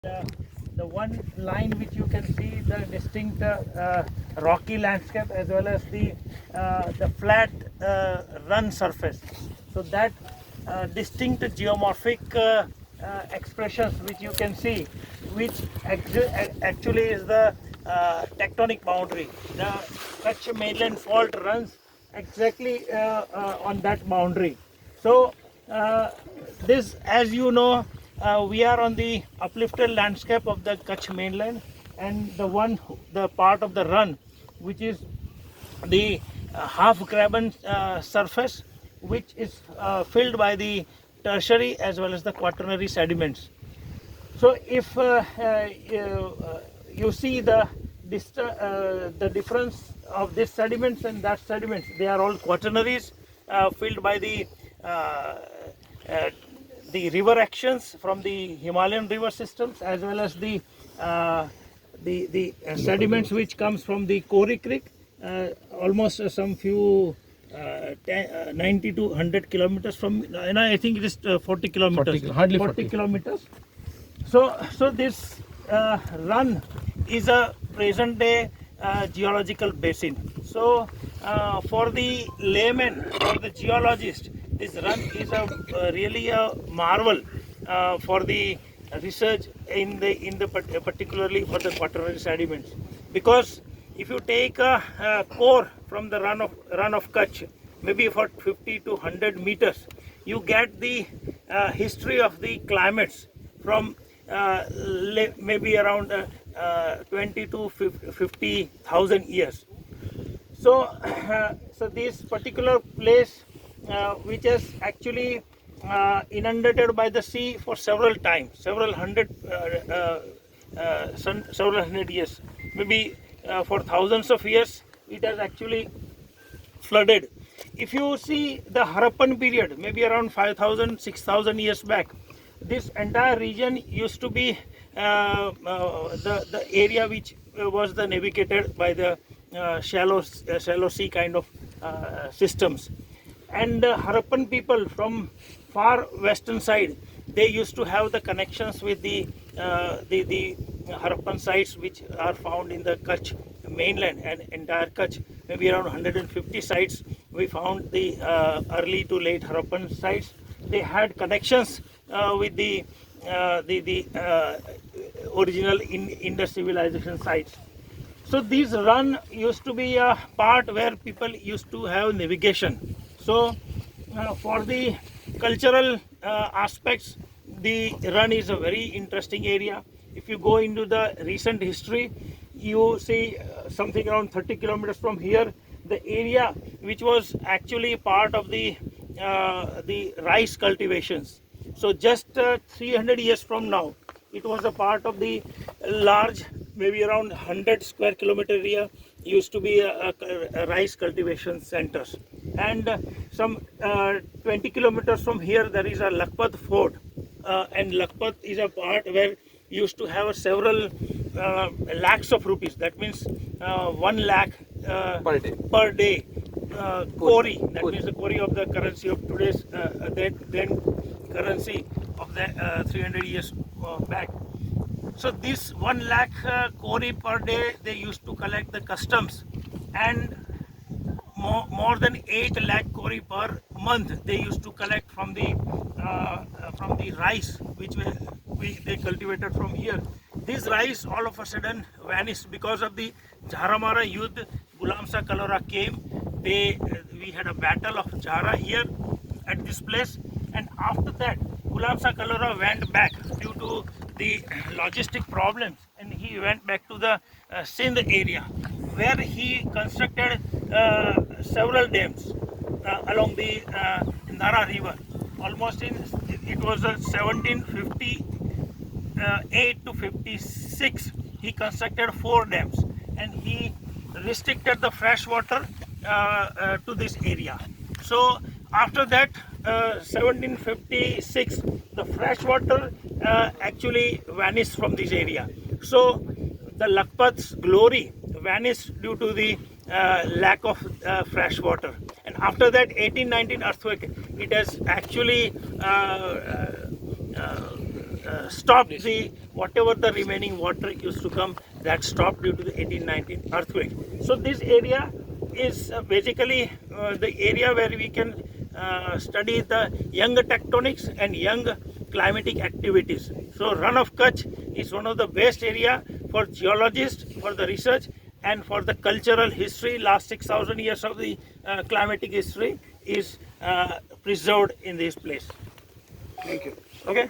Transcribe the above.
The one line which you can see the distinct rocky landscape as well as the flat run surface. So that distinct geomorphic expressions which you can see, which actually is the tectonic boundary. The Kutch mainland fault runs exactly on that boundary. So this, as you know, we are on the uplifted landscape of the Kutch mainland, and the part of the run which is the half graben surface, which is filled by the tertiary as well as the quaternary sediments. So if you see the difference of this sediments and that sediments, they are all quaternaries filled by uh, river actions from the Himalayan river systems, as well as the sediments which comes from the Kori Creek, almost some few 90 to 100 kilometers from, and I think it is 40 kilometers, 40 kilometers. So this run is a present day geological basin. So for the layman or the geologist, this run is really a marvel for the research in the particularly for the quaternary sediments, because if you take a core from the run of Kutch, maybe for 50 to 100 meters, you get the history of the climates from maybe around 20 to 50,000 years. So, so this particular place, which is actually inundated by the sea for several times, several hundred years, maybe for thousands of years, it has actually flooded. If you see the Harappan period, maybe around 5,000, 6,000 years back, this entire region used to be the area which was the navigated by the shallow sea kind of systems. And the Harappan people from far western side, they used to have the connections with the Harappan sites which are found in the Kutch mainland and entire Kutch. Maybe around 150 sites we found the early to late Harappan sites. They had connections with the original Indus civilization sites. So these run used to be a part where people used to have navigation. So for the cultural aspects, the run is a very interesting area. If you go into the recent history, you see something around 30 kilometers from here, the area which was actually part of the rice cultivations. So just 300 years from now, it was a part of the large, maybe around 100 square kilometer area, used to be a rice cultivation centers. And some 20 kilometers from here, there is a Lakhpat fort. And Lakhpat is a part where used to have several lakhs of rupees. That means 1 lakh per day. Kori, that means the Kori of the currency of today's then currency of the 300 years back. So this 1 lakh Kori per day, they used to collect the customs, and more than 8 lakh Kori per month they used to collect from the rice which they cultivated from here. This rice all of a sudden vanished because of the Jharamara Yudh. Gulam Shah Kalora came. We had a battle of Zara here at this place, and after that Gulam Shah Kalora went back due to the logistic problems, and he went back to the Sindh area, where he constructed several dams along the Nara river. Almost it was 1758 to 56. He constructed 4 dams, and he restricted the fresh water to this area. So after that 1756, the fresh water actually vanished from this area. So the Lakhpat's glory vanished due to the lack of fresh water. And after that 1819 earthquake, it has actually stopped the whatever the remaining water used to come, that stopped due to the 1819 earthquake. So this area is basically the area where we can study the young tectonics and young climatic activities. So Run of Kutch is one of the best area for geologists, for the research, and for the cultural history. Last 6,000 years of the climatic history is preserved in this place. Thank you. Okay.